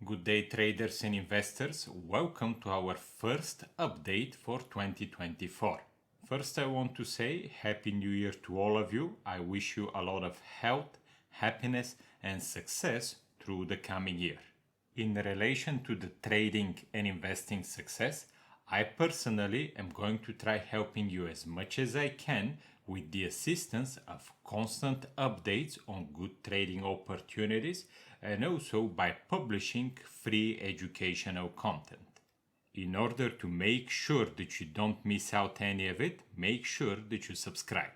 Good day traders and investors, welcome to our first update for 2024. First I want to say Happy New Year to all of you. I wish you a lot of health, happiness and success through the coming year. In relation to the trading and investing success, I personally am going to try helping you as much as I can with the assistance of constant updates on good trading opportunities and also by publishing free educational content. In order to make sure that you don't miss out any of it, make sure that you subscribe.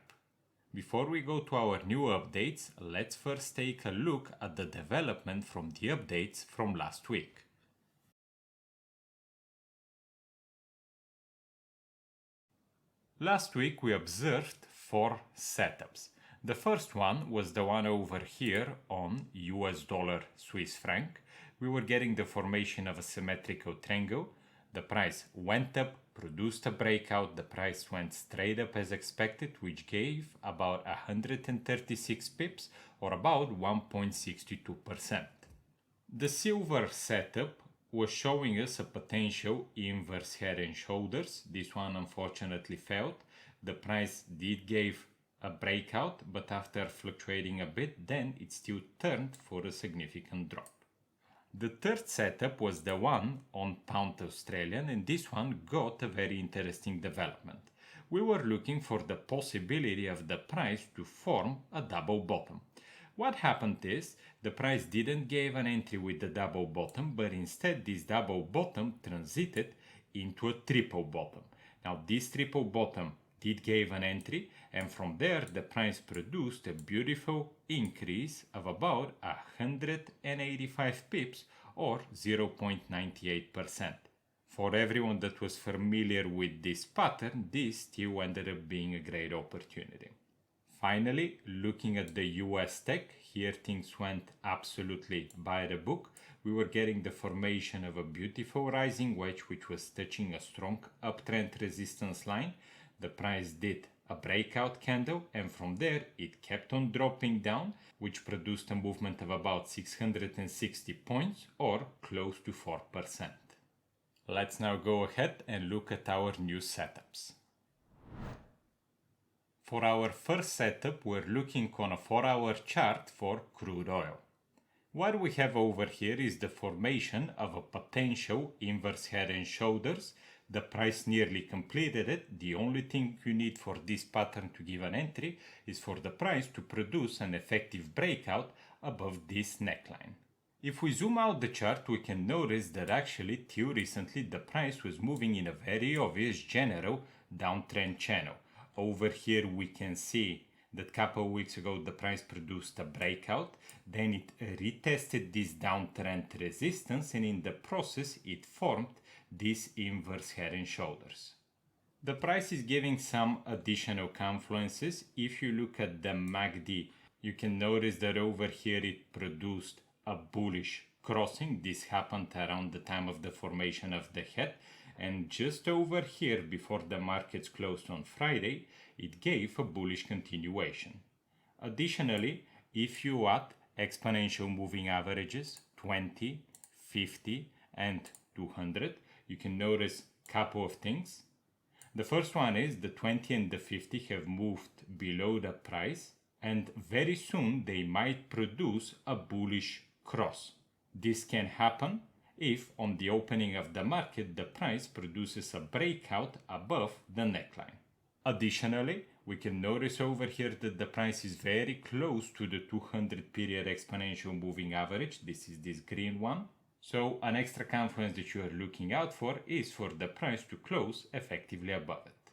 Before we go to our new updates, let's first take a look at the development from the updates from last week. Last week we observed 4 setups. The first one was the one over here on US dollar Swiss franc. We were getting the formation of a symmetrical triangle. The price went up, produced a breakout, the price went straight up as expected, which gave about 136 pips or about 1.62%. The silver setup was showing us a potential inverse head and shoulders. This one unfortunately failed. The price did give a breakout, but after fluctuating a bit, then it still turned for a significant drop. The third setup was the one on pound Australian, and this one got a very interesting development. We were looking for the possibility of the price to form a double bottom. What happened is, the price didn't give an entry with the double bottom, but instead this double bottom transited into a triple bottom. Now this triple bottom did give an entry, and from there the price produced a beautiful increase of about 185 pips or 0.98%. For everyone that was familiar with this pattern, this still ended up being a great opportunity. Finally, looking at the US tech, here things went absolutely by the book. We were getting the formation of a beautiful rising wedge which was touching a strong uptrend resistance line. The price did a breakout candle, and from there it kept on dropping down, which produced a movement of about 660 points or close to 4%. Let's now go ahead and look at our new setups. For our first setup, we're looking on a 4-hour chart for crude oil. What we have over here is the formation of a potential inverse head and shoulders. The price nearly completed it. The only thing you need for this pattern to give an entry is for the price to produce an effective breakout above this neckline. If we zoom out the chart, we can notice that actually till recently the price was moving in a very obvious general downtrend channel. Over here we can see that a couple of weeks ago the price produced a breakout, then it retested this downtrend resistance, and in the process it formed this inverse head and shoulders. The price is giving some additional confluences. If you look at the MACD, you can notice that over here it produced a bullish crossing. This happened around the time of the formation of the head, and just over here before the markets closed on Friday, it gave a bullish continuation. Additionally, if you add exponential moving averages 20, 50 and 200, you can notice a couple of things. The first one is the 20 and the 50 have moved below the price, and very soon they might produce a bullish cross. This can happen if on the opening of the market the price produces a breakout above the neckline. Additionally, we can notice over here that the price is very close to the 200 period exponential moving average. This is this green one. So an extra confluence that you are looking out for is for the price to close effectively above it.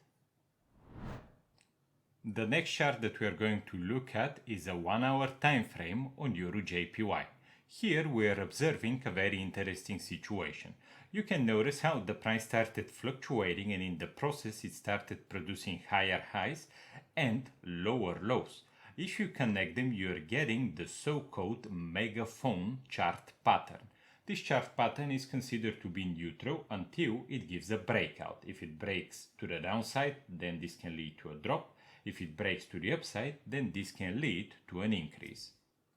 The next chart that we are going to look at is a 1-hour time frame on EURJPY. Here we are observing a very interesting situation. You can notice how the price started fluctuating, and in the process it started producing higher highs and lower lows. If you connect them, you are getting the so-called megaphone chart pattern. This chart pattern is considered to be neutral until it gives a breakout. If it breaks to the downside, then this can lead to a drop. If it breaks to the upside, then this can lead to an increase.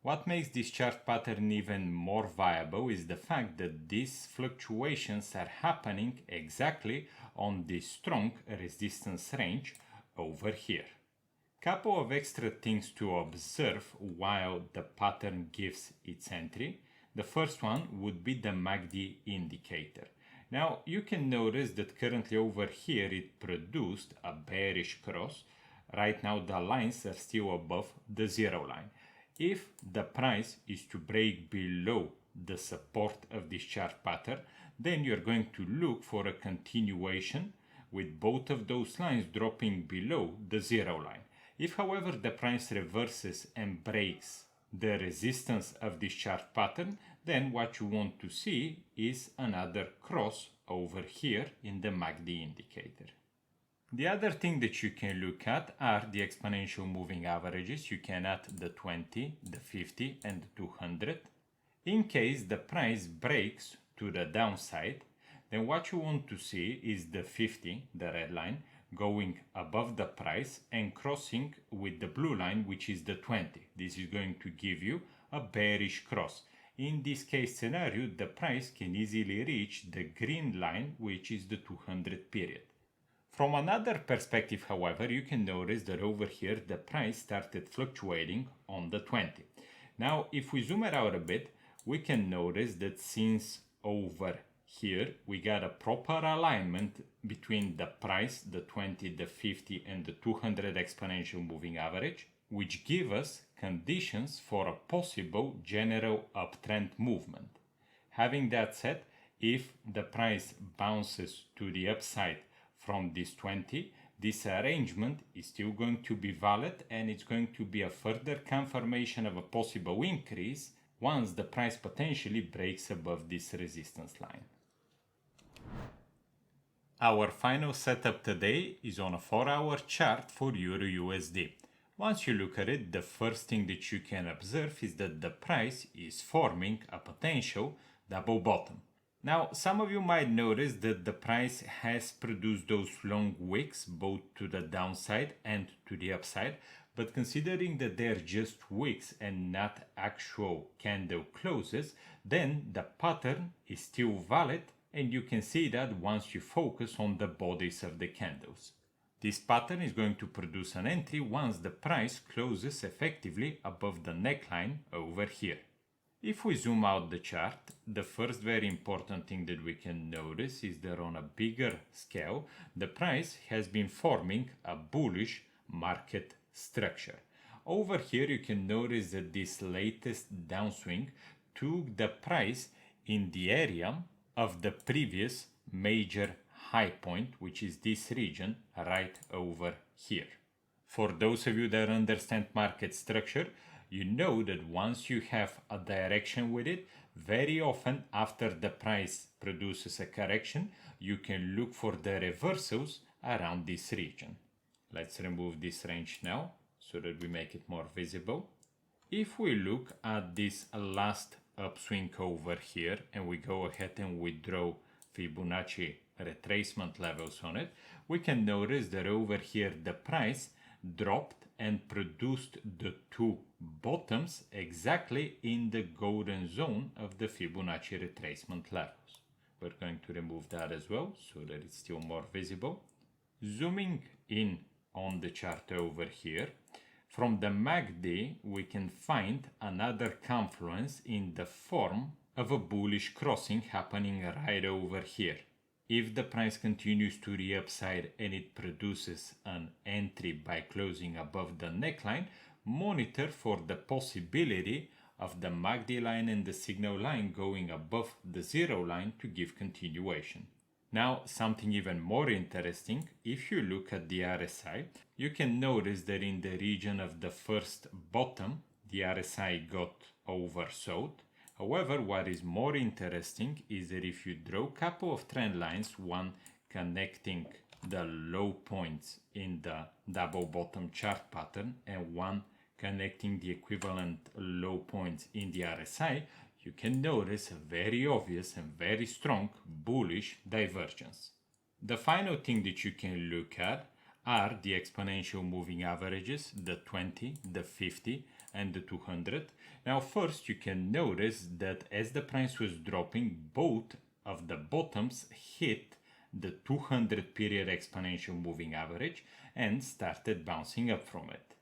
What makes this chart pattern even more viable is the fact that these fluctuations are happening exactly on this strong resistance range over here. Couple of extra things to observe while the pattern gives its entry. The first one would be the MACD indicator. Now you can notice that currently over here it produced a bearish cross. Right now the lines are still above the zero line. If the price is to break below the support of this chart pattern, then you're going to look for a continuation with both of those lines dropping below the zero line. If, however, the price reverses and breaks the resistance of this chart pattern, then what you want to see is another cross over here in the MACD indicator. The other thing that you can look at are the exponential moving averages. You can add the 20, the 50 and the 200. In case the price breaks to the downside, then what you want to see is the 50, the red line, going above the price and crossing with the blue line, which is the 20. This is going to give you a bearish cross. In this case scenario, the price can easily reach the green line, which is the 200 period. From another perspective, however, you can notice that over here the price started fluctuating on the 20. Now, if we zoom it out a bit, we can notice that since over here we got a proper alignment between the price, the 20, the 50 and the 200 exponential moving average, which give us conditions for a possible general uptrend movement. Having that said, if the price bounces to the upside from this 20, this arrangement is still going to be valid and it's going to be a further confirmation of a possible increase once the price potentially breaks above this resistance line. Our final setup today is on a 4-hour chart for EURUSD. Once you look at it, the first thing that you can observe is that the price is forming a potential double bottom. Now, some of you might notice that the price has produced those long wicks both to the downside and to the upside, but considering that they're just wicks and not actual candle closes, then the pattern is still valid, and you can see that once you focus on the bodies of the candles. This pattern is going to produce an entry once the price closes effectively above the neckline over here. If we zoom out the chart, the first very important thing that we can notice is that on a bigger scale, the price has been forming a bullish market structure. Over here you can notice that this latest downswing took the price in the area of the previous major high point, which is this region right over here. For those of you that understand market structure, you know that once you have a direction with it, very often after the price produces a correction, you can look for the reversals around this region. Let's remove this range now so that we make it more visible. If we look at this last upswing over here and we go ahead and we draw Fibonacci retracement levels on it, we can notice that over here the price dropped and produced the two bottoms exactly in the golden zone of the Fibonacci retracement levels. We're going to remove that as well so that it's still more visible. Zooming in on the chart over here, from the MACD we can find another confluence in the form of a bullish crossing happening right over here. If the price continues to the upside and it produces an entry by closing above the neckline, monitor for the possibility of the MACD line and the signal line going above the zero line to give continuation. Now, something even more interesting, if you look at the RSI, you can notice that in the region of the first bottom, the RSI got oversold. However, what is more interesting is that if you draw a couple of trend lines, one connecting the low points in the double bottom chart pattern and one connecting the equivalent low points in the RSI, you can notice a very obvious and very strong bullish divergence. The final thing that you can look at are the exponential moving averages, the 20, the 50 and the 200. Now first you can notice that as the price was dropping, both of the bottoms hit the 200 period exponential moving average and started bouncing up from it.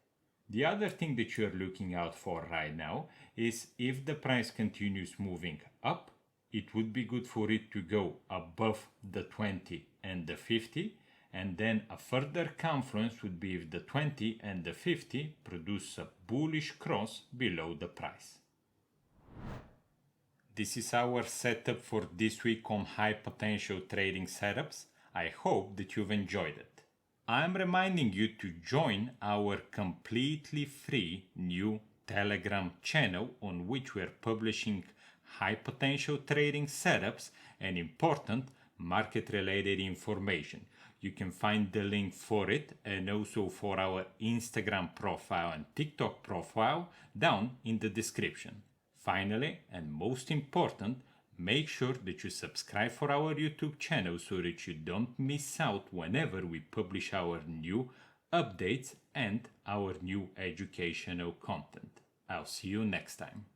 The other thing that you're looking out for right now is if the price continues moving up, it would be good for it to go above the 20 and the 50, and then a further confluence would be if the 20 and the 50 produce a bullish cross below the price. This is our setup for this week on high potential trading setups. I hope that you've enjoyed it. I'm reminding you to join our completely free new Telegram channel on which we're publishing high potential trading setups and important market related information. You can find the link for it and also for our Instagram profile and TikTok profile down in the description. Finally, and most important, make sure that you subscribe for our YouTube channel so that you don't miss out whenever we publish our new updates and our new educational content. I'll see you next time.